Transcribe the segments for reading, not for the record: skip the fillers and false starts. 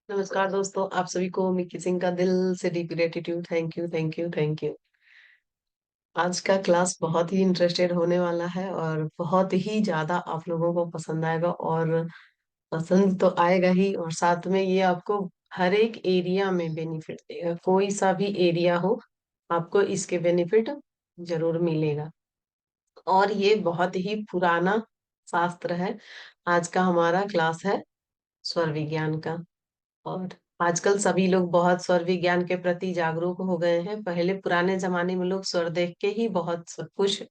नमस्कार दोस्तों, आप सभी को मिक्की सिंह का दिल से deep gratitude. Thank you, thank you, thank you. आज का क्लास बहुत ही इंटरेस्टेड होने वाला है और बहुत ही ज्यादा आप लोगों को पसंद आएगा। और पसंद तो आएगा ही, और साथ में ये आपको हर एक एरिया में बेनिफिट देगा। कोई सा भी एरिया हो, आपको इसके बेनिफिट जरूर मिलेगा। और ये बहुत ही पुराना शास्त्र है। आज का हमारा क्लास है स्वर विज्ञान का। और आजकल सभी लोग बहुत स्वर विज्ञान के प्रति जागरूक हो गए हैं। पहले पुराने जमाने में लोग स्वर देख के ही बहुत सब कुछ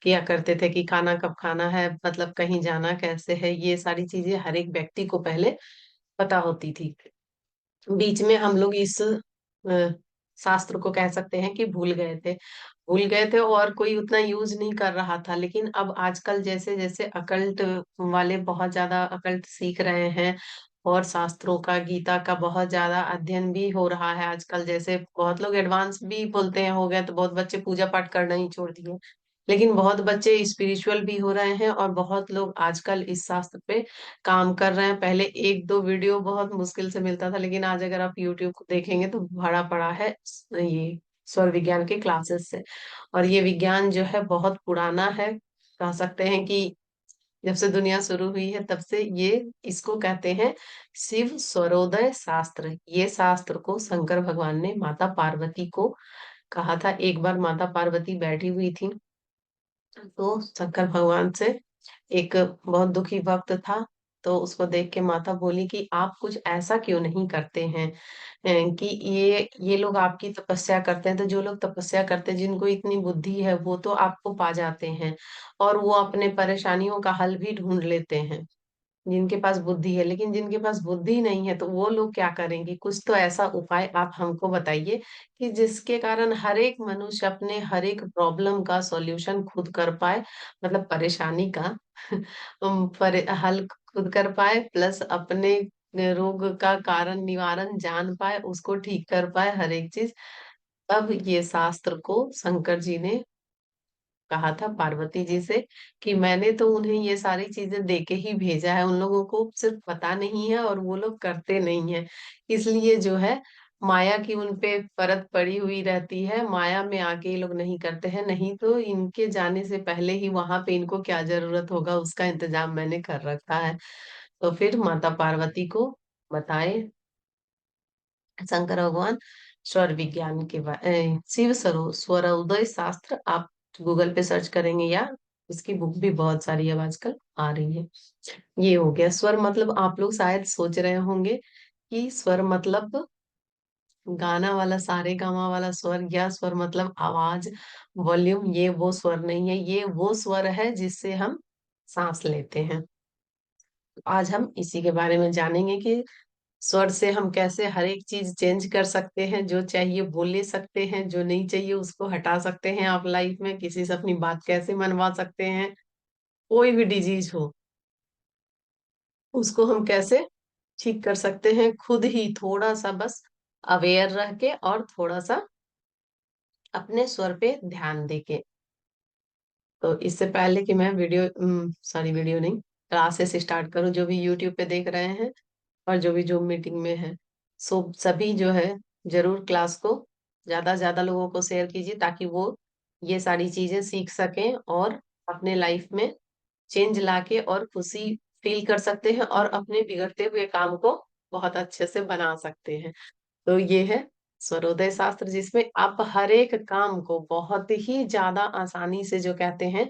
किया करते थे कि खाना कब खाना है, मतलब कहीं जाना कैसे है, ये सारी चीजें हर एक व्यक्ति को पहले पता होती थी। बीच में हम लोग इस शास्त्र को कह सकते हैं कि भूल गए थे और कोई उतना यूज नहीं कर रहा था। लेकिन अब आजकल जैसे जैसे अकल्ट वाले बहुत ज्यादा अकल्ट सीख रहे हैं, और शास्त्रों का, गीता का बहुत ज्यादा अध्ययन भी हो रहा है आजकल। जैसे बहुत लोग एडवांस भी बोलते हैं हो गया, तो बहुत बच्चे पूजा पाठ करना ही छोड़ दिए। लेकिन बहुत बच्चे स्पिरिचुअल भी हो रहे हैं, और बहुत लोग आजकल इस शास्त्र पे काम कर रहे हैं। पहले एक दो वीडियो बहुत मुश्किल से मिलता था, लेकिन आज अगर आप यूट्यूब को देखेंगे तो भरा पड़ा है ये स्वर विज्ञान के क्लासेस से। और ये विज्ञान जो है बहुत पुराना है। कह सकते हैं कि जब से दुनिया शुरू हुई है तब से ये, इसको कहते हैं शिव स्वरोदय शास्त्र। ये शास्त्र को शंकर भगवान ने माता पार्वती को कहा था। एक बार माता पार्वती बैठी हुई थी, तो शंकर भगवान से एक बहुत दुखी भक्त था। तो उसको देख के माता बोली कि आप कुछ ऐसा क्यों नहीं करते हैं, कि ये लोग आपकी तपस्या करते हैं। तो जो लोग तपस्या करते हैं, जिनको इतनी बुद्धि है, वो तो आपको पा जाते हैं, और वो अपने परेशानियों का हल भी ढूंढ लेते हैं, जिनके पास बुद्धि है। लेकिन जिनके पास बुद्धि नहीं है, तो वो लोग क्या करेंगे? कुछ तो ऐसा उपाय आप हमको बताइए कि जिसके कारण हर एक मनुष्य अपने हर एक प्रॉब्लम का सॉल्यूशन खुद कर पाए, मतलब परेशानी का हल खुद कर पाए, प्लस अपने रोग का कारण निवारण जान पाए, उसको ठीक कर पाए, हर एक चीज। तब ये शास्त्र को शंकर जी ने कहा था पार्वती जी से कि मैंने तो उन्हें ये सारी चीजें दे के ही भेजा है, उन लोगों को सिर्फ पता नहीं है और वो लोग करते नहीं है। इसलिए जो है, माया की उन पे परत पड़ी हुई रहती है, माया में आके ये लोग नहीं करते हैं। नहीं तो इनके जाने से पहले ही वहां पे इनको क्या जरूरत होगा, उसका इंतजाम मैंने कर रखा है। तो फिर माता पार्वती को बताए शंकर भगवान स्वर विज्ञान के शिव स्वरोदय शास्त्र। आप गूगल पे सर्च करेंगे, या इसकी बुक भी बहुत सारी अब आजकल आ रही है। ये हो गया स्वर। मतलब आप लोग शायद सोच रहे होंगे कि स्वर मतलब गाना वाला, सारे गामा वाला स्वर, या स्वर मतलब आवाज, वॉल्यूम। ये वो स्वर नहीं है, ये वो स्वर है जिससे हम सांस लेते हैं। आज हम इसी के बारे में जानेंगे कि स्वर से हम कैसे हर एक चीज चेंज कर सकते हैं। जो चाहिए वो ले सकते हैं, जो नहीं चाहिए उसको हटा सकते हैं। आप लाइफ में किसी से अपनी बात कैसे मनवा सकते हैं। कोई भी डिजीज हो, उसको हम कैसे ठीक कर सकते हैं, खुद ही थोड़ा सा बस अवेयर रह के, और थोड़ा सा अपने स्वर पे ध्यान देके। तो इससे पहले कि मैं वीडियो नहीं, क्लासेस स्टार्ट करूं, जो भी यूट्यूब पे देख रहे हैं और जो भी जूम मीटिंग में है, सभी जो है जरूर क्लास को ज्यादा से ज्यादा लोगों को शेयर कीजिए, ताकि वो ये सारी चीजें सीख सकें और अपने लाइफ में चेंज लाके और खुशी फील कर सकते हैं, और अपने बिगड़ते हुए काम को बहुत अच्छे से बना सकते हैं। तो ये है स्वरोदय शास्त्र, जिसमें आप हर एक काम को बहुत ही ज्यादा आसानी से, जो कहते हैं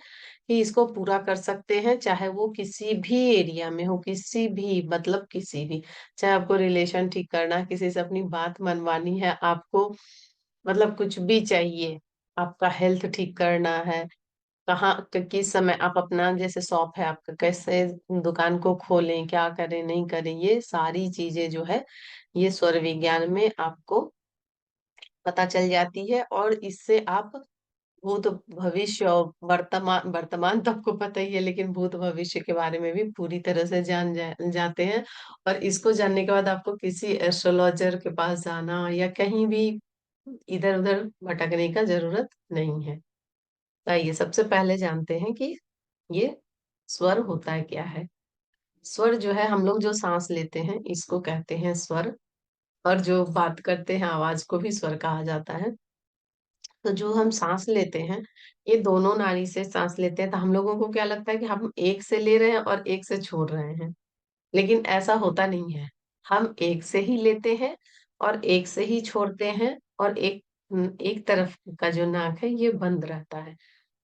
कि इसको पूरा कर सकते हैं, चाहे वो किसी भी एरिया में हो, किसी भी, मतलब किसी भी। चाहे आपको रिलेशन ठीक करना है, किसी से अपनी बात मनवानी है, आपको मतलब कुछ भी चाहिए, आपका हेल्थ ठीक करना है, कहाँ किस समय आप अपना, जैसे शॉप है आपका, कैसे दुकान को खोलें, क्या करें नहीं करें, ये सारी चीजें जो है ये स्वर विज्ञान में आपको पता चल जाती है। और इससे आप भूत भविष्य और वर्तमान, वर्तमान तो आपको पता ही है, लेकिन भूत भविष्य के बारे में भी पूरी तरह से जाते हैं। और इसको जानने के बाद आपको किसी एस्ट्रोलॉजर के पास जाना या कहीं भी इधर उधर भटकने का जरूरत नहीं है। तो आइए सबसे पहले जानते हैं कि ये स्वर होता है क्या है। स्वर जो है, हम लोग जो सांस लेते हैं, इसको कहते हैं स्वर। और जो बात करते हैं आवाज को भी स्वर कहा जाता है। तो जो हम सांस लेते हैं, ये दोनों नाड़ी से सांस लेते हैं, तो हम लोगों को क्या लगता है कि हम एक से ले रहे हैं और एक से छोड़ रहे हैं। लेकिन ऐसा होता नहीं है। हम एक से ही लेते हैं और एक से ही छोड़ते हैं, और एक तरफ का जो नाक है ये बंद रहता है।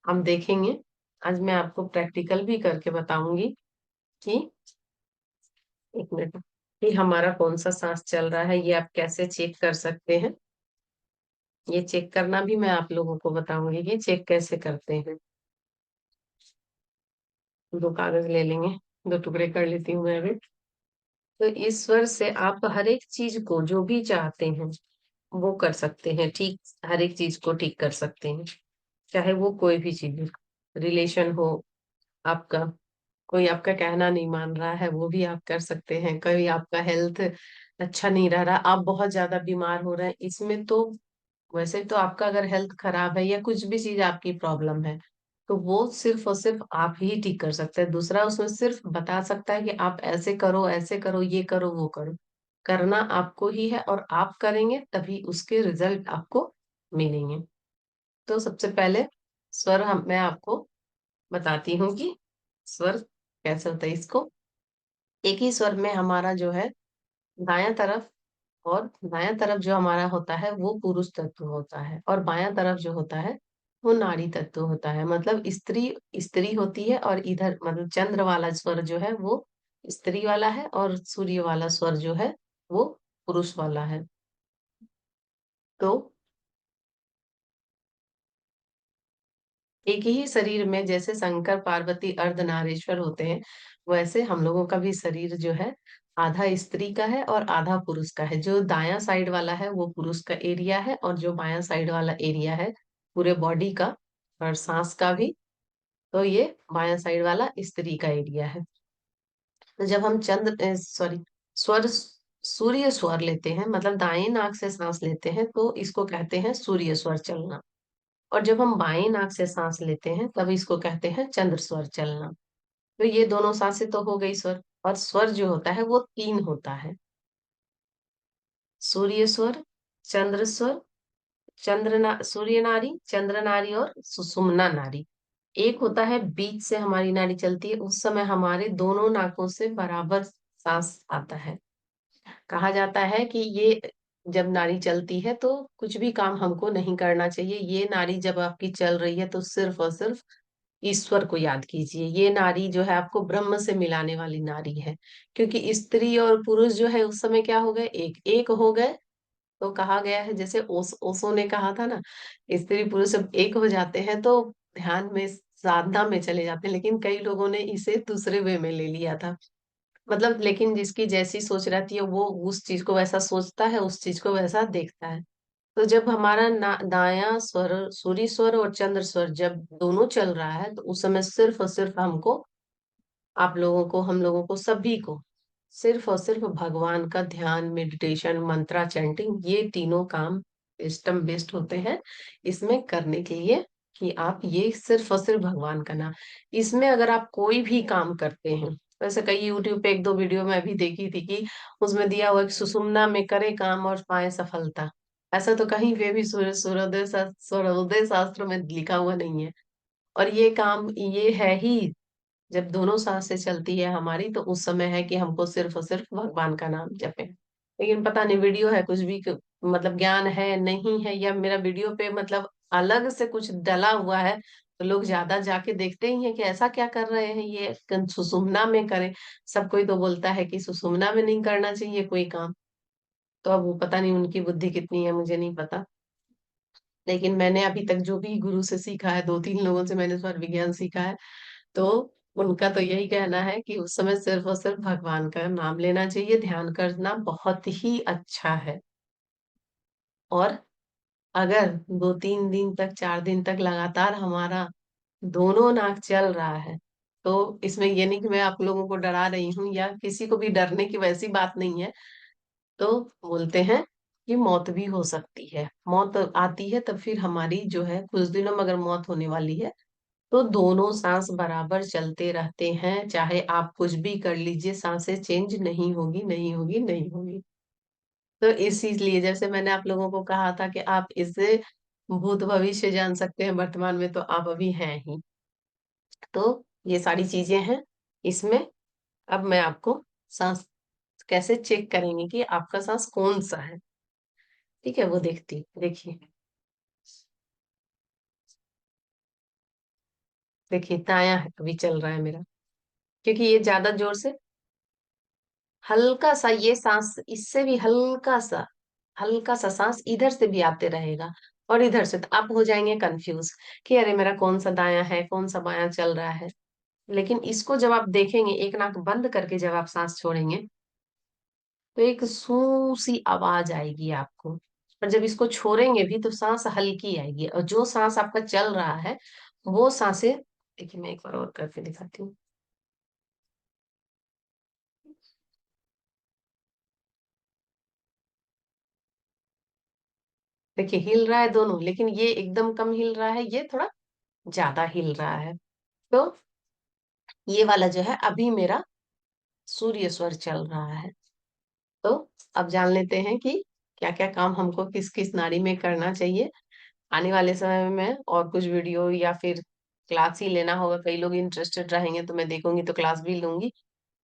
हम देखेंगे। आज मैं आपको प्रैक्टिकल भी करके बताऊंगी कि, एक मिनट, कि हमारा कौन सा सांस चल रहा है, ये आप कैसे चेक कर सकते हैं। ये चेक करना भी मैं आप लोगों को बताऊंगी कि चेक कैसे करते हैं। दो कागज ले लेंगे, दो टुकड़े कर लेती हूँ मैं अभी। तो ईश्वर से आप हर एक चीज को जो भी चाहते हैं वो कर सकते हैं, ठीक, हर एक चीज को ठीक कर सकते हैं। चाहे वो कोई भी चीज हो, रिलेशन हो आपका, कोई आपका कहना नहीं मान रहा है वो भी आप कर सकते हैं, कोई आपका हेल्थ अच्छा नहीं रह रहा, आप बहुत ज्यादा बीमार हो रहे हैं, इसमें तो वैसे तो आपका अगर हेल्थ खराब है या कुछ भी चीज आपकी प्रॉब्लम है, तो वो सिर्फ और सिर्फ आप ही ठीक कर सकते हैं। दूसरा उसमें सिर्फ बता सकता है कि आप ऐसे करो, ये करो, वो करो। करना आपको ही है, और आप करेंगे तभी उसके रिजल्ट आपको मिलेंगे। तो सबसे पहले स्वर मैं आपको बताती हूँ कि स्वर कैसे होता है। इसको एक ही स्वर में हमारा जो है दायां तरफ, और दायां तरफ जो हमारा होता है वो पुरुष तत्व होता है, और बायां तरफ जो होता है वो नारी तत्व होता है। मतलब स्त्री स्त्री होती है, और इधर मतलब चंद्र वाला स्वर जो है वो स्त्री वाला है, और सूर्य वाला स्वर जो है वो पुरुष वाला है। तो एक ही शरीर में जैसे शंकर पार्वती अर्धनारीश्वर होते हैं, वैसे हम लोगों का भी शरीर जो है आधा स्त्री का है और आधा पुरुष का है। जो दायां साइड वाला है वो पुरुष का एरिया है, और जो बायां साइड वाला एरिया है पूरे बॉडी का और सांस का भी, तो ये बायां साइड वाला स्त्री का एरिया है। तो जब हम चंद्र सॉरी स्वर सूर्य स्वर लेते हैं, मतलब दाएं नाक से सांस लेते हैं, तो इसको कहते हैं सूर्य स्वर चलना। और जब हम बाएं नाक से सांस लेते हैं तब इसको कहते हैं चंद्र स्वर चलना। तो ये दोनों सांसें तो हो गई स्वर। और स्वर जो होता है वो तीन होता है: सूर्य स्वर, चंद्र स्वर, सूर्य नारी, चंद्र नारी और सुषुम्ना नारी। एक होता है बीच से हमारी नाड़ी चलती है, उस समय हमारे दोनों नाकों से बराबर सांस आता है। कहा जाता है कि ये जब नाड़ी चलती है तो कुछ भी काम हमको नहीं करना चाहिए। ये नाड़ी जब आपकी चल रही है तो सिर्फ और सिर्फ ईश्वर को याद कीजिए। ये नारी जो है आपको ब्रह्म से मिलाने वाली नारी है। क्योंकि स्त्री और पुरुष जो है उस समय क्या हो गए, एक एक हो गए। तो कहा गया है, जैसे ओशो ने कहा था ना, स्त्री पुरुष जब एक हो जाते हैं तो ध्यान में, साधना में चले जाते हैं। लेकिन कई लोगों ने इसे दूसरे वे में ले लिया था। मतलब लेकिन जिसकी जैसी सोच रहती है वो उस चीज को वैसा सोचता है, उस चीज को वैसा देखता है। तो जब हमारा दायां स्वर सूर्य स्वर और चंद्र स्वर जब दोनों चल रहा है, तो उस समय सिर्फ और सिर्फ हमको, आप लोगों को, हम लोगों को, सभी को सिर्फ और सिर्फ भगवान का ध्यान, मेडिटेशन, मंत्रा चैंटिंग, ये तीनों काम सिस्टम बेस्ड होते हैं इसमें करने के लिए। कि आप ये सिर्फ और सिर्फ भगवान का नाम, इसमें अगर आप कोई भी काम करते हैं, वैसे कई यूट्यूब पे एक दो वीडियो मैं भी देखी थी कि उसमें दिया हुआ कि सुषुम्ना में करे काम और पाए सफलता। ऐसा तो कहीं पे भी सूर्योदय शास्त्र में लिखा हुआ नहीं है। और ये काम ये है ही, जब दोनों सांसें चलती है हमारी तो उस समय है कि हमको सिर्फ और सिर्फ भगवान का नाम जपे। लेकिन पता नहीं वीडियो है कुछ भी मतलब ज्ञान है नहीं है, या मेरा वीडियो पे मतलब अलग से कुछ डला हुआ है, तो लोग ज्यादा जाके देखते ही हैं कि ऐसा क्या कर रहे हैं ये, सुषुम्ना में करें। सब कोई तो बोलता है कि सुषुम्ना में नहीं करना चाहिए कोई काम। तो अब वो पता नहीं उनकी बुद्धि कितनी है, मुझे नहीं पता। लेकिन मैंने अभी तक जो भी गुरु से सीखा है, दो तीन लोगों से मैंने स्वर विज्ञान सीखा है, तो उनका तो यही कहना है कि उस समय सिर्फ और सिर्फ भगवान का नाम लेना चाहिए, ध्यान करना बहुत ही अच्छा है। और अगर दो तीन दिन तक, चार दिन तक लगातार हमारा दोनों नाक चल रहा है, तो इसमें ये नहीं कि मैं आप लोगों को डरा रही हूँ या किसी को भी डरने की वैसी बात नहीं है। तो बोलते हैं कि मौत भी हो सकती है, मौत आती है तब फिर हमारी जो है कुछ दिनों में अगर मौत होने वाली है, तो दोनों सांस बराबर चलते रहते हैं, चाहे आप कुछ भी कर लीजिए, सांसें चेंज नहीं होगी, नहीं होगी, नहीं होगी। तो इसीलिए जैसे मैंने आप लोगों को कहा था कि आप इससे भूत भविष्य जान सकते हैं वर्तमान में, तो आप अभी हैं ही। तो ये सारी चीजें हैं इसमें। अब मैं आपको सांस कैसे चेक करेंगे कि आपका सांस कौन सा है, ठीक है, वो देखिए। देखिए दायां है अभी चल रहा है मेरा, क्योंकि ये ज्यादा जोर से, हल्का सा ये सांस, इससे भी हल्का सा सांस इधर से भी आते रहेगा और इधर से, तो आप हो जाएंगे कंफ्यूज कि अरे मेरा कौन सा दायां है कौन सा बायां चल रहा है। लेकिन इसको जब आप देखेंगे, एक नाक बंद करके जब आप सांस छोड़ेंगे, तो एक सू सी आवाज आएगी आपको। और जब इसको छोड़ेंगे भी तो सांस हल्की आएगी, और जो सांस आपका चल रहा है वो सांसें, देखिए मैं एक बार और करके दिखाती हूँ। देखिए हिल रहा है दोनों, लेकिन ये एकदम कम हिल रहा है, ये थोड़ा ज्यादा हिल रहा है। तो ये वाला जो है अभी मेरा सूर्य स्वर चल रहा है। तो अब जान लेते हैं कि क्या क्या काम हमको किस किस नाड़ी में करना चाहिए। आने वाले समय में और कुछ वीडियो या फिर क्लास ही लेना होगा, कई लोग इंटरेस्टेड रहेंगे तो मैं देखूंगी तो क्लास भी लूंगी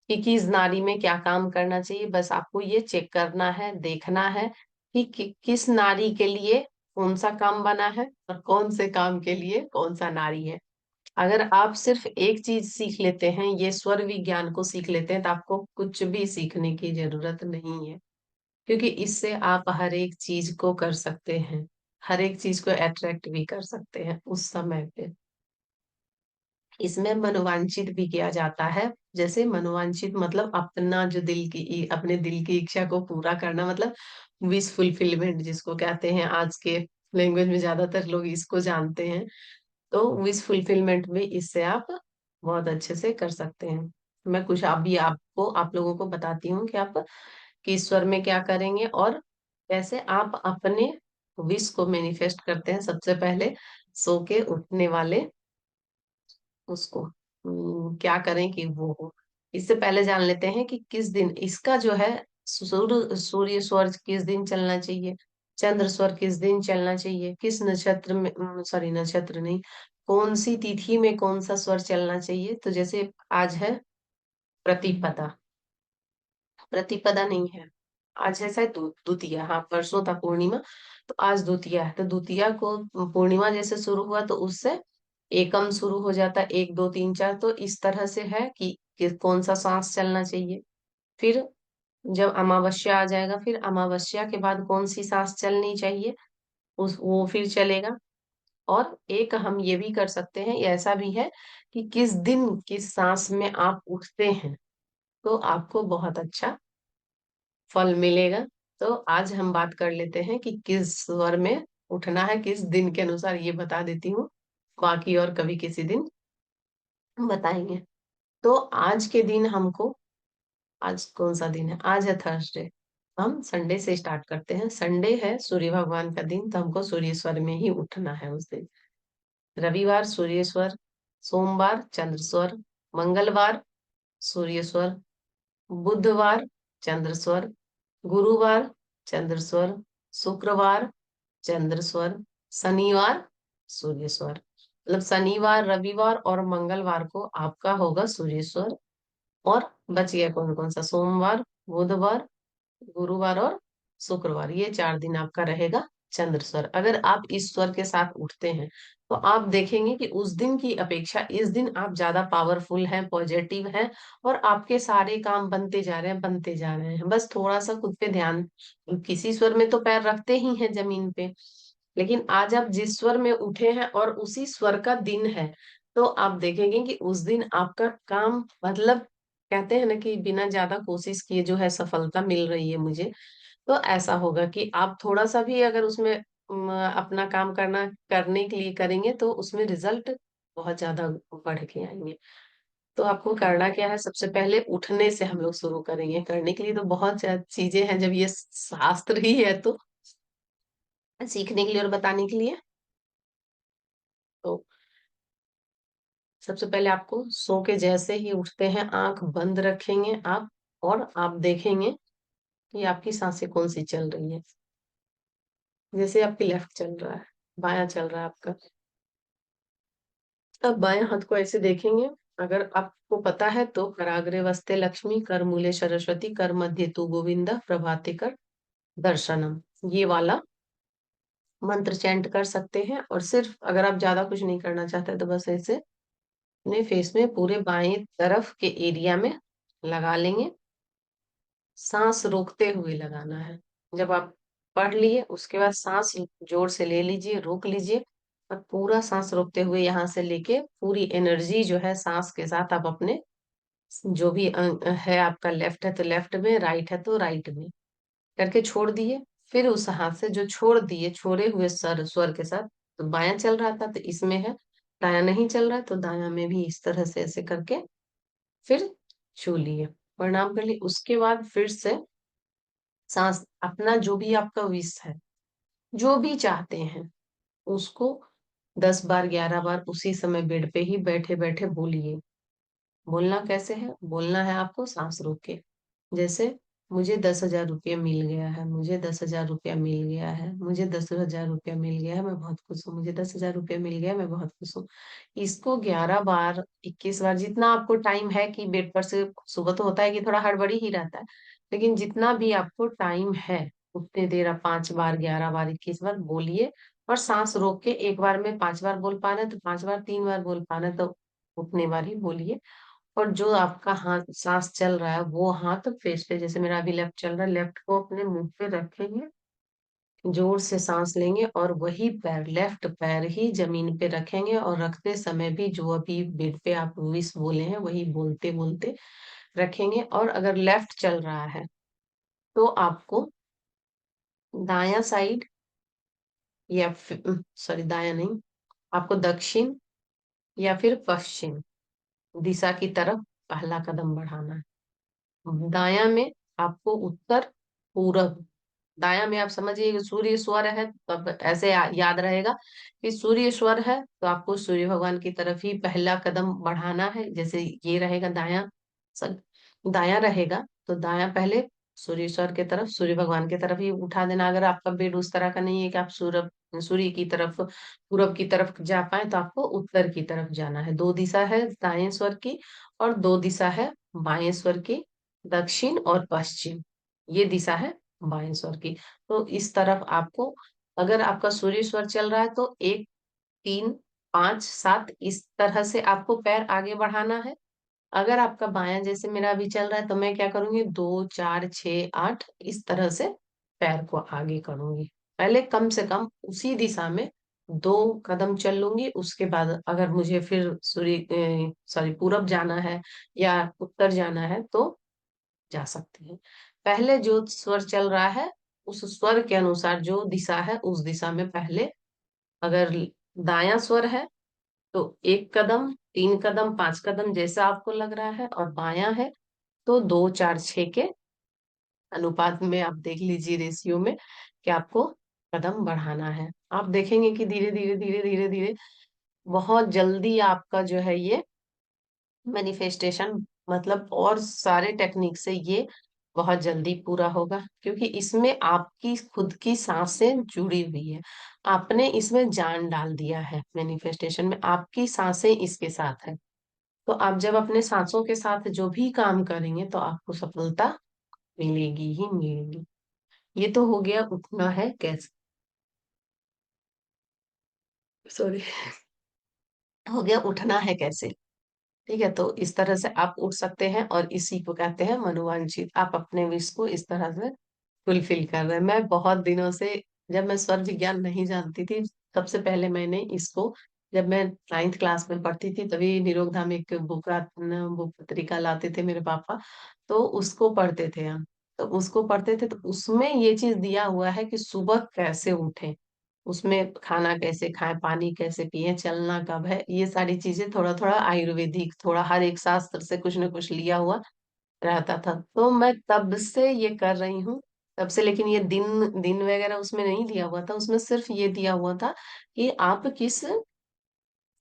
कि किस नाड़ी में क्या काम करना चाहिए। बस आपको ये चेक करना है, देखना है कि किस नाड़ी के लिए कौन सा काम बना है और कौन से काम के लिए कौन सा नाड़ी है। अगर आप सिर्फ एक चीज सीख लेते हैं, ये स्वर विज्ञान को सीख लेते हैं, तो आपको कुछ भी सीखने की जरूरत नहीं है, क्योंकि इससे आप हर एक चीज को कर सकते हैं, हर एक चीज को अट्रैक्ट भी कर सकते हैं उस समय पे। इसमें मनोवांछित भी किया जाता है। जैसे मनोवांछित मतलब अपना जो अपने दिल की इच्छा को पूरा करना, मतलब विश फुलफिलमेंट जिसको कहते हैं, आज के लैंग्वेज में ज्यादातर लोग इसको जानते हैं। तो विश फुलफिलमेंट में इससे आप बहुत अच्छे से कर सकते हैं। मैं कुछ अभी आपको आप लोगों को बताती हूँ कि आप किस स्वर में क्या करेंगे और कैसे आप अपने विश को मैनिफेस्ट करते हैं। सबसे पहले सो के उठने वाले उसको क्या करें कि वो हो। इससे पहले जान लेते हैं कि किस दिन इसका जो है सूर्य स्वर किस दिन चलना चाहिए, चंद्र स्वर किस दिन चलना चाहिए, किस नक्षत्र में, सॉरी नक्षत्र नहीं, कौन सी तिथि में कौन सा स्वर चलना चाहिए। तो जैसे आज है प्रतिपदा, प्रतिपदा नहीं है, आज है शायद द्वितीया, हाँ परसों था पूर्णिमा, तो आज द्वितीया है। तो द्वितीया को पूर्णिमा जैसे शुरू हुआ तो उससे एकम शुरू हो जाता है, एक दो तीन चार, तो इस तरह से है कि कौन सा सांस चलना चाहिए। फिर जब अमावस्या आ जाएगा, फिर अमावस्या के बाद कौन सी सांस चलनी चाहिए, उस वो फिर चलेगा। और एक हम ये भी कर सकते हैं, ऐसा भी है कि किस दिन किस सांस में आप उठते हैं तो आपको बहुत अच्छा फल मिलेगा। तो आज हम बात कर लेते हैं कि किस स्वर में उठना है, किस दिन के अनुसार, ये बता देती हूँ, बाकी और कभी किसी दिन हम बताएंगे। तो आज के दिन हमको, आज कौन सा दिन है, आज है थर्सडे, हम संडे से स्टार्ट करते हैं। संडे है सूर्य भगवान का दिन, तो हमको सूर्य स्वर में ही उठना है उस दिन। रविवार सूर्य स्वर, सोमवार चंद्र स्वर, मंगलवार सूर्य स्वर, बुधवार चंद्र स्वर, गुरुवार चंद्र स्वर, शुक्रवार चंद्र स्वर, शनिवार सूर्य स्वर। मतलब शनिवार रविवार और मंगलवार को आपका होगा सूर्य स्वर। और बच गया कौन कौन सा, सोमवार बुधवार गुरुवार और शुक्रवार, ये 4 दिन आपका रहेगा चंद्र स्वर। अगर आप इस स्वर के साथ उठते हैं तो आप देखेंगे कि उस दिन की अपेक्षा इस दिन आप ज्यादा पावरफुल हैं, पॉजिटिव हैं, और आपके सारे काम बनते जा रहे हैं, बनते जा रहे हैं। बस थोड़ा सा खुद पे ध्यान, किसी स्वर में तो पैर रखते ही हैं जमीन पे, लेकिन आज आप जिस स्वर में उठे हैं और उसी स्वर का दिन है, तो आप देखेंगे कि उस दिन आपका काम, मतलब कहते हैं ना कि बिना ज्यादा कोशिश किए जो है सफलता मिल रही है मुझे। तो ऐसा होगा कि आप थोड़ा सा भी अगर उसमें अपना काम करने के लिए करेंगे तो उसमें रिजल्ट बहुत ज्यादा बढ़ के आएंगे। तो आपको करना क्या है, सबसे पहले उठने से हम लोग शुरू करेंगे। करने के लिए तो बहुत चीजें हैं, जब ये शास्त्र ही है तो सीखने के लिए और बताने के लिए। तो सबसे पहले आपको सो के जैसे ही उठते हैं आंख बंद रखेंगे आप, और आप देखेंगे कि आपकी सांसें कौन सी चल रही है। जैसे आपकी लेफ्ट चल रहा है, बायां चल रहा है आपका। अब बाएं हाथ को ऐसे देखेंगे। अगर आपको पता है तो कराग्रे वस्ते लक्ष्मी, कर मूले सरस्वती, कर मध्य तू गोविंदा, प्रभाते कर दर्शनम, ये वाला मंत्र चैंट कर सकते हैं। और सिर्फ अगर आप ज्यादा कुछ नहीं करना चाहते तो बस ऐसे अपने फेस में पूरे बाएं तरफ के एरिया में लगा लेंगे। सांस रोकते हुए लगाना है। जब आप पढ़ लिए उसके बाद सांस जोर से ले लीजिए, रोक लीजिए, और पूरा सांस रोकते हुए यहाँ से लेके पूरी एनर्जी जो है सांस के साथ आप अपने जो भी है, आपका लेफ्ट है तो लेफ्ट में, राइट है तो राइट में करके छोड़ दिए। फिर उस हाथ से जो छोड़ दिए, छोड़े हुए स्वर के साथ, तो बायां चल रहा था तो इसमें है, दायां नहीं चल रहा है तो दायां में भी इस तरह से ऐसे करके फिर छू लिए, प्रणाम कर लिए। उसके बाद फिर से सांस अपना जो भी आपका विश है, जो भी चाहते हैं उसको 10 बार 11 बार उसी समय बेड पे ही बैठे बैठे बोलिए। बोलना कैसे है? बोलना है आपको सांस रोक के। जैसे, मुझे 10,000 रुपया मिल गया है, मुझे 10,000 रुपया मिल गया है, मुझे 10,000 रुपया मिल गया है, मैं बहुत खुश हूँ, मुझे 10,000 रुपया मिल गया है, मैं बहुत खुश हूँ। इसको 11 बार, 21 बार, जितना आपको टाइम है कि बेड पर से, सुबह तो होता है कि थोड़ा हड़बड़ी ही रहता है, लेकिन जितना भी आपको टाइम है उतने देर आप 5 बार, 11 बार, 21 बार बोलिए। और सांस रोक के एक बार में 5 बार बोल पा रहे हैं तो 5 बार, 3 बार बोल पा रहे हैं तो उतने बार ही बोलिए। और जो आपका हाथ सांस चल रहा है वो हाथ फेस पे, जैसे मेरा अभी लेफ्ट चल रहा है, लेफ्ट को अपने मुंह पे रखेंगे, जोर से सांस लेंगे और वही पैर, लेफ्ट पैर ही जमीन पे रखेंगे, और रखते समय भी जो अभी बेड पे आप विश बोले हैं वही बोलते बोलते रखेंगे। और अगर लेफ्ट चल रहा है तो आपको दायां साइड, या सॉरी दायां नहीं, आपको दक्षिण या फिर पश्चिम दिशा की तरफ पहला कदम बढ़ाना है। दायां में आपको उत्तर, पूरब। दायां में आप समझिए कि सूर्य स्वर है, तब ऐसे याद रहेगा कि सूर्य स्वर है तो आपको सूर्य भगवान की तरफ ही पहला कदम बढ़ाना है। जैसे ये रहेगा दायां, दायां रहेगा तो दायां पहले सूर्य स्वर की तरफ, सूर्य भगवान की तरफ ही उठा देना। अगर आपका बेड उस तरह का नहीं है कि आप सूर्य की तरफ, पूरब की तरफ जा पाए, तो आपको उत्तर की तरफ जाना है। दो दिशा है दाएं स्वर की और दो दिशा है बाएं स्वर की, दक्षिण और पश्चिम, ये दिशा है बाएं स्वर की। तो इस तरफ आपको, अगर आपका सूर्य स्वर चल रहा है तो 1, 3, 5, 7 इस तरह से आपको पैर आगे बढ़ाना है। अगर आपका बायां जैसे मेरा अभी चल रहा है तो मैं क्या करूंगी, 2, 4, 6, 8 इस तरह से पैर को आगे करूंगी। पहले कम से कम उसी दिशा में 2 कदम चल लूंगी, उसके बाद अगर मुझे फिर सूर्य सॉरी पूरब जाना है या उत्तर जाना है तो जा सकते हैं। पहले जो स्वर चल रहा है उस स्वर के अनुसार जो दिशा है उस दिशा में पहले, अगर दायां स्वर है तो 1 कदम, 3 कदम, 5 कदम जैसा आपको लग रहा है, और बायां है तो 2, 4, 6 के अनुपात में आप देख लीजिए रेशियो में कि आपको कदम बढ़ाना है। आप देखेंगे कि धीरे धीरे धीरे धीरे धीरे बहुत जल्दी आपका जो है ये मैनिफेस्टेशन, मतलब और सारे टेक्निक से ये बहुत जल्दी पूरा होगा, क्योंकि इसमें आपकी खुद की सांसें जुड़ी हुई है। आपने इसमें जान डाल दिया है, मैनिफेस्टेशन में आपकी सांसें इसके साथ है। तो आप जब अपने सांसों के साथ जो भी काम करेंगे तो आपको सफलता मिलेगी ही मिलेगी। ये तो हो गया उठना है कैसे, सॉरी, हो गया उठना है कैसे। ठीक है, तो इस तरह से आप उठ सकते हैं और इसी को कहते हैं मनोवांछित। आप अपने विश को इस तरह से फुलफिल कर रहे हैं। मैं बहुत दिनों से, जब मैं स्वर विज्ञान नहीं जानती थी, सबसे पहले मैंने इसको, जब मैं 9th क्लास में पढ़ती थी तभी निरोग धाम एक बुक पत्रिका लाते थे मेरे पापा, तो उसको पढ़ते थे हम। तो उसको पढ़ते थे तो उसमें ये चीज दिया हुआ है कि सुबह कैसे उठें, उसमें खाना कैसे खाएं, पानी कैसे पिए, चलना कब है, ये सारी चीजें थोड़ा थोड़ा आयुर्वेदिक, थोड़ा हर एक शास्त्र से कुछ न कुछ लिया हुआ रहता था। तो मैं तब से ये कर रही हूँ, तब से। लेकिन ये दिन दिन वगैरह उसमें नहीं दिया हुआ था, उसमें सिर्फ ये दिया हुआ था कि आप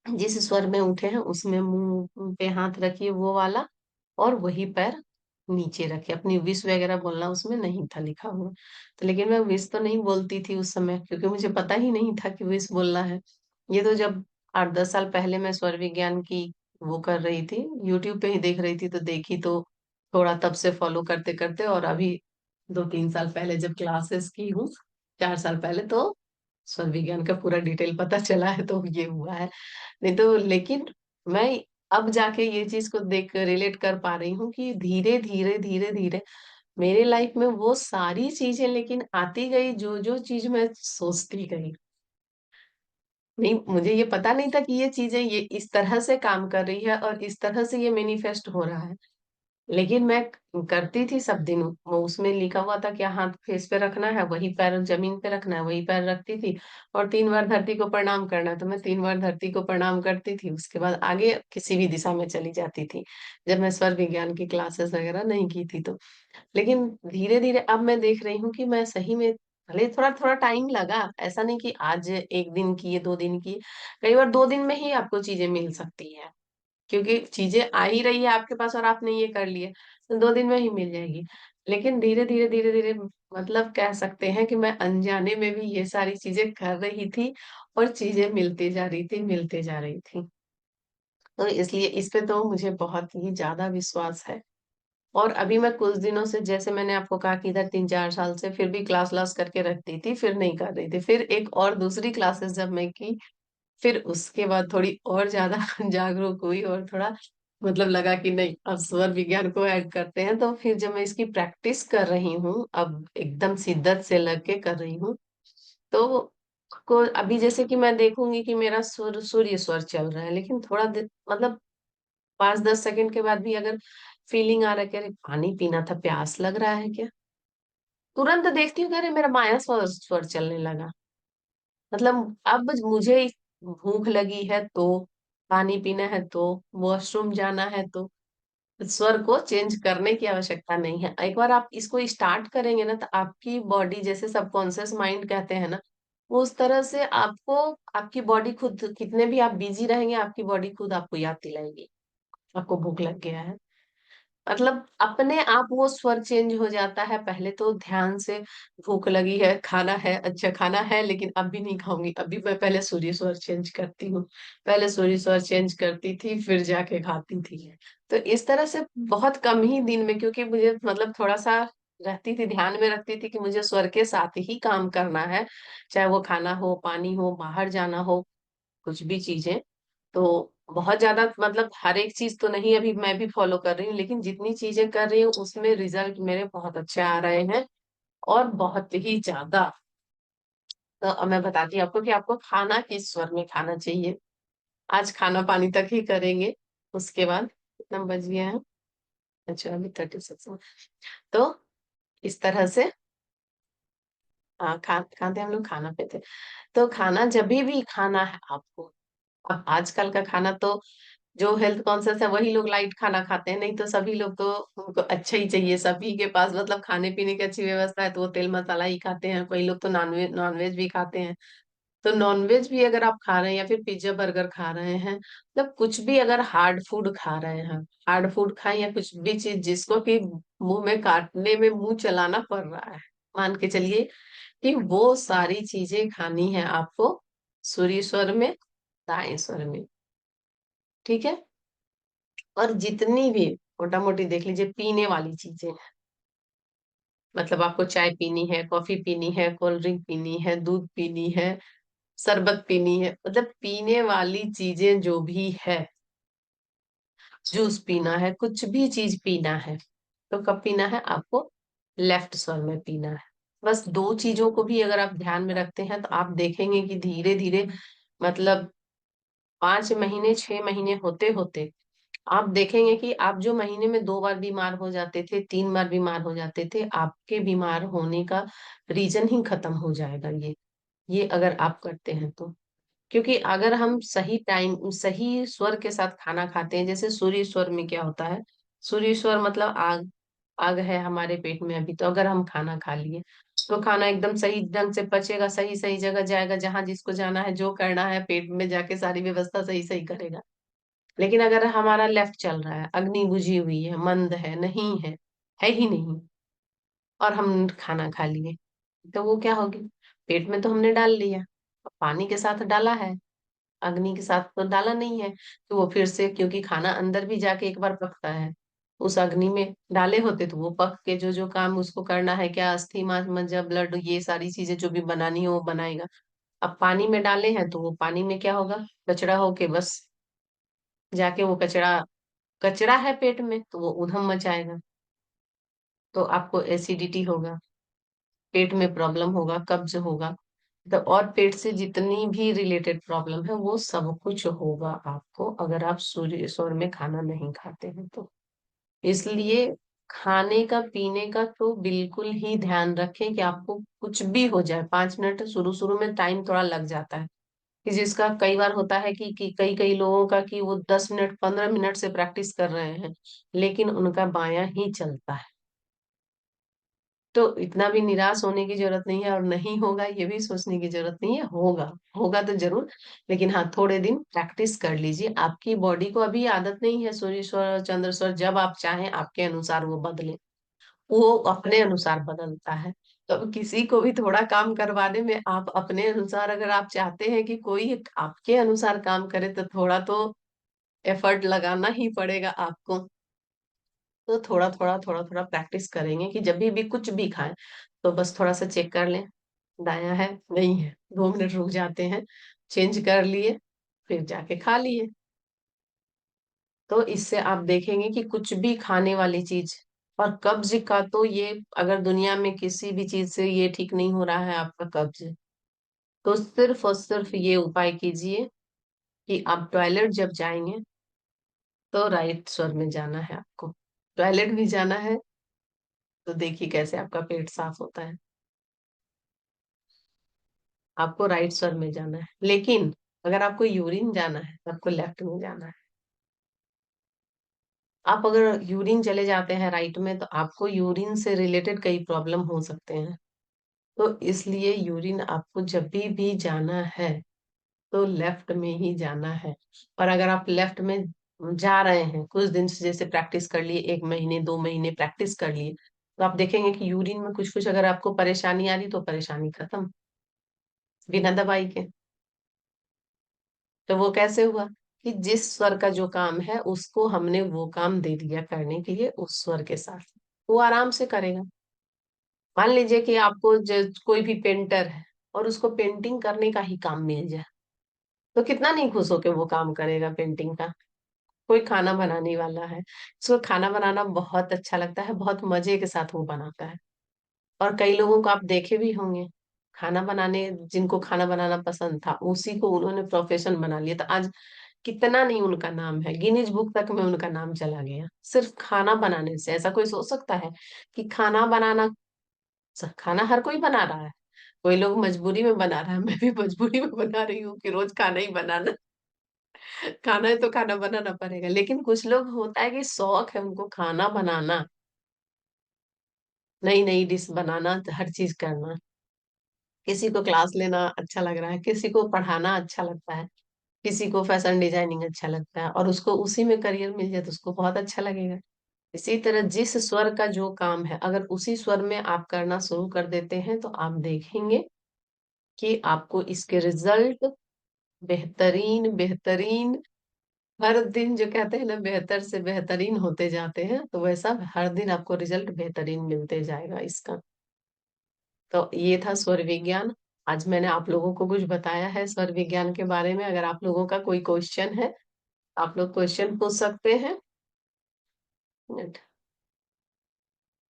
जिस स्वर में उठे हैं उसमें मुंह पे हाथ रखिए वो वाला, और वही पैर नीचे रखे, अपनी विश वगैरह बोलना उसमें नहीं था लिखा हुआ। तो लेकिन मैं विश तो नहीं बोलती थी उस समय, क्योंकि मुझे पता ही नहीं था कि विश बोलना है। ये तो जब 8-10 साल पहले मैं स्वर विज्ञान की वो कर रही थी, यूट्यूब पे ही देख रही थी, तो देखी तो थोड़ा तब से फॉलो करते करते, और अभी 2-3 साल पहले जब क्लासेस की हूँ, 4 साल पहले, तो स्वर विज्ञान का पूरा डिटेल पता चला है, तो ये हुआ है। नहीं तो लेकिन मैं अब जाके ये चीज को देख रिलेट कर पा रही हूँ कि धीरे धीरे धीरे धीरे मेरे लाइफ में वो सारी चीजें लेकिन आती गई, जो जो चीज मैं सोचती गई। नहीं, मुझे ये पता नहीं था कि ये चीजें ये इस तरह से काम कर रही है और इस तरह से ये मैनिफेस्ट हो रहा है। लेकिन मैं करती थी सब दिन, वो उसमें लिखा हुआ था कि हाथ फेस पे रखना है, वही पैर जमीन पे रखना है, वही पैर रखती थी, और 3 बार धरती को प्रणाम करना है, तो मैं 3 बार धरती को प्रणाम करती थी, उसके बाद आगे किसी भी दिशा में चली जाती थी, जब मैं स्वर विज्ञान की क्लासेस वगैरह नहीं की थी तो। लेकिन धीरे धीरे अब मैं देख रही हूँ कि मैं सही में, भले थोड़ा थोड़ा टाइम लगा, ऐसा नहीं कि आज एक दिन की 2 दिन की, कई बार 2 दिन में ही आपको चीजें मिल सकती है, क्योंकि चीजें आ ही रही है आपके पास और आपने ये कर लिए, तो 2 दिन में ही मिल जाएगी। लेकिन धीरे धीरे धीरे धीरे, मतलब कह सकते हैं कि मैं अनजाने में भी ये सारी चीजें कर रही थी, और चीजें मिलती जा रही थी, मिलते जा रही थी। तो इसलिए इस पे तो मुझे बहुत ही ज्यादा विश्वास है। और अभी मैं कुछ दिनों से, जैसे मैंने आपको कहा कि इधर 3-4 साल से फिर भी क्लास क्लास करके रखती थी, फिर नहीं कर रही थी, फिर एक और दूसरी क्लासेस जब मैं की, फिर उसके बाद थोड़ी और ज्यादा जागरूक हुई, और थोड़ा मतलब लगा कि नहीं, अब स्वर विज्ञान को ऐड करते हैं, तो फिर जब मैं इसकी प्रैक्टिस कर रही हूँ, अब एकदम शिद्दत से लग के कर रही हूँ, तो को अभी जैसे कि मैं देखूंगी कि मेरा सूर्य स्वर चल रहा है, लेकिन थोड़ा मतलब 5-10 सेकंड के बाद भी अगर फीलिंग आ रहा है कि अरे पानी पीना था, प्यास लग रहा है क्या, तुरंत देखती हूँ कि अरे मेरा माया स्वर स्वर चलने लगा। मतलब अब मुझे भूख लगी है तो, पानी पीना है तो, वॉशरूम जाना है तो, स्वर को चेंज करने की आवश्यकता नहीं है। एक बार आप इसको स्टार्ट करेंगे ना, तो आपकी बॉडी, जैसे सबकॉन्शियस माइंड कहते हैं ना, वो उस तरह से आपको, आपकी बॉडी खुद, कितने भी आप बिजी रहेंगे, आपकी बॉडी खुद आपको याद दिलाएगी आपको भूख लग गया है। मतलब अपने आप वो स्वर चेंज हो जाता है। पहले तो ध्यान से, भूख लगी है, खाना है, अच्छा खाना है, लेकिन अब भी नहीं खाऊंगी, अभी मैं पहले सूर्य स्वर चेंज करती हूँ, पहले सूर्य स्वर चेंज करती थी, फिर जाके खाती थी। तो इस तरह से बहुत कम ही दिन में, क्योंकि मुझे मतलब थोड़ा सा रहती थी, ध्यान में रखती थी कि मुझे स्वर के साथ ही काम करना है, चाहे वो खाना हो, पानी हो, बाहर जाना हो, कुछ भी चीजें। तो बहुत ज्यादा मतलब हर एक चीज तो नहीं अभी मैं भी फॉलो कर रही हूँ, लेकिन जितनी चीजें कर रही हूँ उसमें रिजल्ट मेरे बहुत अच्छे आ रहे हैं, और बहुत ही ज्यादा। तो अब मैं बताती हूँ आपको कि आपको खाना किस स्वर में खाना चाहिए। आज खाना पानी तक ही करेंगे, उसके बाद कितना बज गया है, अच्छा अभी 36। तो इस तरह से, हाँ, खाते हम लोग खाना पे थे। तो खाना जब भी खाना है आपको, अब आजकल का खाना तो, जो हेल्थ कॉन्शियस है वही लोग लाइट खाना खाते हैं, नहीं तो सभी लोग तो, उनको अच्छा ही चाहिए, सभी के पास मतलब खाने पीने की अच्छी व्यवस्था है तो वो तेल मसाला ही खाते हैं, कई लोग तो नॉनवेज भी खाते हैं। तो नॉनवेज भी अगर आप खा रहे हैं, या फिर पिज्जा बर्गर खा रहे हैं, मतलब कुछ भी अगर हार्ड फूड खा रहे हैं, हार्ड फूड खाएं, या कुछ भी चीज जिसको कि मुंह में काटने में मुंह चलाना पड़ रहा है, मान के चलिए कि वो सारी चीजें खानी है आपको सूर्य स्वर में, दाएं स्वर में। ठीक है। और जितनी भी मोटा मोटी देख लीजिए पीने वाली चीजें, मतलब आपको चाय पीनी है, कॉफी पीनी है, कोल्ड ड्रिंक पीनी है, दूध पीनी है, शरबत पीनी है, मतलब पीने वाली चीजें जो भी है, जूस पीना है, कुछ भी चीज पीना है, तो कब पीना है आपको, लेफ्ट स्वर में पीना है। बस दो चीजों को भी अगर आप ध्यान में रखते हैं, तो आप देखेंगे कि धीरे धीरे, मतलब 5 महीने 6 महीने होते होते, आप देखेंगे कि आप जो महीने में 2 बार बीमार हो जाते थे, 3 बार बीमार हो जाते थे, आपके बीमार होने का रीजन ही खत्म हो जाएगा। ये अगर आप करते हैं तो, क्योंकि अगर हम सही टाइम सही स्वर के साथ खाना खाते हैं, जैसे सूर्य स्वर में क्या होता है, सूर्य स्वर मतलब आग, आग है हमारे पेट में अभी, तो अगर हम खाना खा लिए, तो खाना एकदम सही ढंग से पचेगा, सही सही जगह जाएगा, जहां जिसको जाना है, जो करना है, पेट में जाके सारी व्यवस्था सही सही करेगा। लेकिन अगर हमारा लेफ्ट चल रहा है, अग्नि बुझी हुई है, मंद है, नहीं है, है ही नहीं, और हम खाना खा लिए, तो वो क्या होगी, पेट में तो हमने डाल लिया, पानी के साथ डाला है, अग्नि के साथ तो डाला नहीं है। तो वो फिर से, क्योंकि खाना अंदर भी जाके एक बार पकता है, उस अग्नि में डाले होते तो वो पक के जो जो काम उसको करना है, क्या अस्थि मांस मज्जा ब्लड ये सारी चीजें जो भी बनानी है वो बनाएगा। अब पानी में डाले हैं तो वो पानी में क्या होगा, कचरा होके बस जाके वो कचरा, कचरा है पेट में तो वो उधम मचाएगा, तो आपको एसिडिटी होगा, पेट में प्रॉब्लम होगा, कब्ज होगा, तो और पेट से जितनी भी रिलेटेड प्रॉब्लम है वो सब कुछ होगा आपको, अगर आप सूर्य स्वर में खाना नहीं खाते हैं तो। इसलिए खाने का पीने का तो बिल्कुल ही ध्यान रखें कि आपको कुछ भी हो जाए, 5 मिनट शुरू शुरू में टाइम थोड़ा लग जाता है, कि जिसका कई बार होता है कि कई कई लोगों का कि वो 10 मिनट 15 मिनट से प्रैक्टिस कर रहे हैं, लेकिन उनका बायां ही चलता है। तो इतना भी निराश होने की जरूरत नहीं है, और नहीं होगा ये भी सोचने की जरूरत नहीं है, होगा, होगा तो जरूर। लेकिन हाँ, थोड़े दिन प्रैक्टिस कर लीजिए, आपकी बॉडी को अभी आदत नहीं है सूर्य स्वर चंद्र स्वर, जब आप चाहें आपके अनुसार वो बदले, वो अपने अनुसार बदलता है। तो अब किसी को भी थोड़ा काम करवाने में आप अपने अनुसार, अगर आप चाहते हैं कि कोई आपके अनुसार काम करे, तो थोड़ा तो एफर्ट लगाना ही पड़ेगा आपको। तो थोड़ा थोड़ा थोड़ा थोड़ा प्रैक्टिस करेंगे कि जब भी कुछ भी खाएं तो बस थोड़ा सा चेक कर लें, दायां है नहीं है, 2 मिनट रुक जाते हैं, चेंज कर लिए, फिर जाके खा लिए। तो इससे आप देखेंगे कि कुछ भी खाने वाली चीज, और कब्ज का तो ये, अगर दुनिया में किसी भी चीज से ये ठीक नहीं हो रहा है आपका कब्ज, तो सिर्फ और सिर्फ ये उपाय कीजिए कि आप टॉयलेट जब जाएंगे तो राइट स्वर में जाना है आपको, टॉयलेट भी जाना है तो देखिए कैसे आपका पेट साफ होता है। आपको राइट स्वर में जाना है, लेकिन अगर आपको यूरिन जाना है तो आपको लेफ्ट में जाना है। आप अगर यूरिन चले जाते हैं राइट में, तो आपको यूरिन से रिलेटेड कई प्रॉब्लम हो सकते हैं। तो इसलिए यूरिन आपको जब भी जाना है तो लेफ्ट में ही जाना है। और अगर आप लेफ्ट में जा रहे हैं कुछ दिन से, जैसे प्रैक्टिस कर लिए, 1 महीने 2 महीने प्रैक्टिस कर लिए, तो आप देखेंगे कि यूरिन में कुछ कुछ अगर आपको परेशानी आ रही तो परेशानी खत्म, बिना दवाई के। तो वो कैसे हुआ, कि जिस स्वर का जो काम है उसको हमने वो काम दे दिया करने के लिए उस स्वर के साथ, वो आराम से करेगा। मान लीजिए कि आपको कोई भी पेंटर है और उसको पेंटिंग करने का ही काम मिल जाए, तो कितना नहीं खुश होके वो काम करेगा पेंटिंग का। कोई खाना बनाने वाला है, उसको खाना बनाना बहुत अच्छा लगता है, बहुत मजे के साथ वो बनाता है। और कई लोगों को आप देखे भी होंगे, खाना बनाने, जिनको खाना बनाना पसंद था उसी को उन्होंने प्रोफेशन बना लिया, तो आज कितना नहीं उनका नाम है, गिनीज बुक तक में उनका नाम चला गया, सिर्फ खाना बनाने से। ऐसा कोई सोच सकता है कि खाना बनाना, खाना हर कोई बना रहा है, कोई लोग मजबूरी में बना रहा है, मैं भी मजबूरी में बना रही हूँ कि रोज खाना ही बनाना, खाना है तो खाना बनाना पड़ेगा। लेकिन कुछ लोग होता है कि शौक है उनको खाना बनाना, नई नई डिश बनाना, हर चीज करना। किसी को क्लास लेना अच्छा लग रहा है, किसी को पढ़ाना अच्छा लगता है, किसी को फैशन डिजाइनिंग अच्छा लगता है, और उसको उसी में करियर मिल जाए तो उसको बहुत अच्छा लगेगा। इसी तरह जिस स्वर का जो काम है, अगर उसी स्वर में आप करना शुरू कर देते हैं तो आप देखेंगे कि आपको इसके रिजल्ट बेहतरीन बेहतरीन, हर दिन जो कहते हैं ना बेहतर से बेहतरीन होते जाते हैं, तो वैसा हर दिन आपको रिजल्ट बेहतरीन मिलते जाएगा इसका। तो ये था स्वर विज्ञान। आज मैंने आप लोगों को कुछ बताया है स्वर विज्ञान के बारे में। अगर आप लोगों का कोई क्वेश्चन है, आप लोग क्वेश्चन पूछ सकते हैं,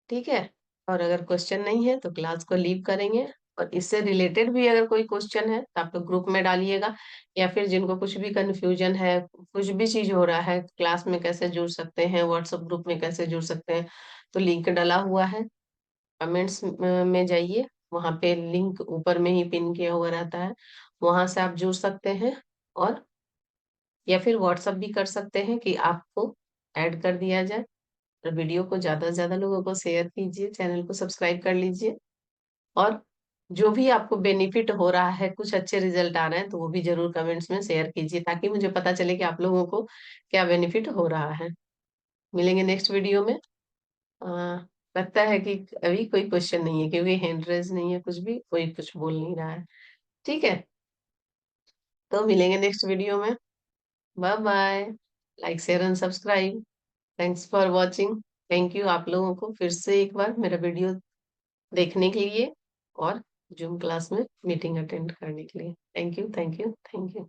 ठीक है। और अगर क्वेश्चन नहीं है तो क्लास को लीव करेंगे। और इससे रिलेटेड भी अगर कोई क्वेश्चन है तो आप लोग ग्रुप में डालिएगा, या फिर जिनको कुछ भी कंफ्यूजन है, कुछ भी चीज हो रहा है, क्लास में कैसे जुड़ सकते हैं, व्हाट्सएप ग्रुप में कैसे जुड़ सकते हैं, तो लिंक डला हुआ है, कमेंट्स में जाइए, वहां पे लिंक ऊपर में ही पिन किया हुआ रहता है, वहां से आप जुड़ सकते हैं। और या फिर व्हाट्सएप भी कर सकते हैं कि आपको ऐड कर दिया जाए। और वीडियो को ज्यादा से ज्यादा लोगों को शेयर कीजिए, चैनल को सब्सक्राइब कर लीजिए। और जो भी आपको बेनिफिट हो रहा है, कुछ अच्छे रिजल्ट आ रहे हैं, तो वो भी जरूर कमेंट्स में शेयर कीजिए, ताकि मुझे पता चले कि आप लोगों को क्या बेनिफिट हो रहा है। मिलेंगे नेक्स्ट वीडियो में। लगता है कि अभी कोई क्वेश्चन नहीं है क्योंकि हैंड रेज़ नहीं है कुछ भी, कोई कुछ बोल नहीं रहा है। ठीक है? तो मिलेंगे नेक्स्ट वीडियो में। Bye bye. Like, share and subscribe. Thanks for watching. Thank you आप लोगों को फिर से एक बार मेरा वीडियो देखने के लिए और ज़ूम क्लास में मीटिंग अटेंड करने के लिए। Thank you, thank you, thank you.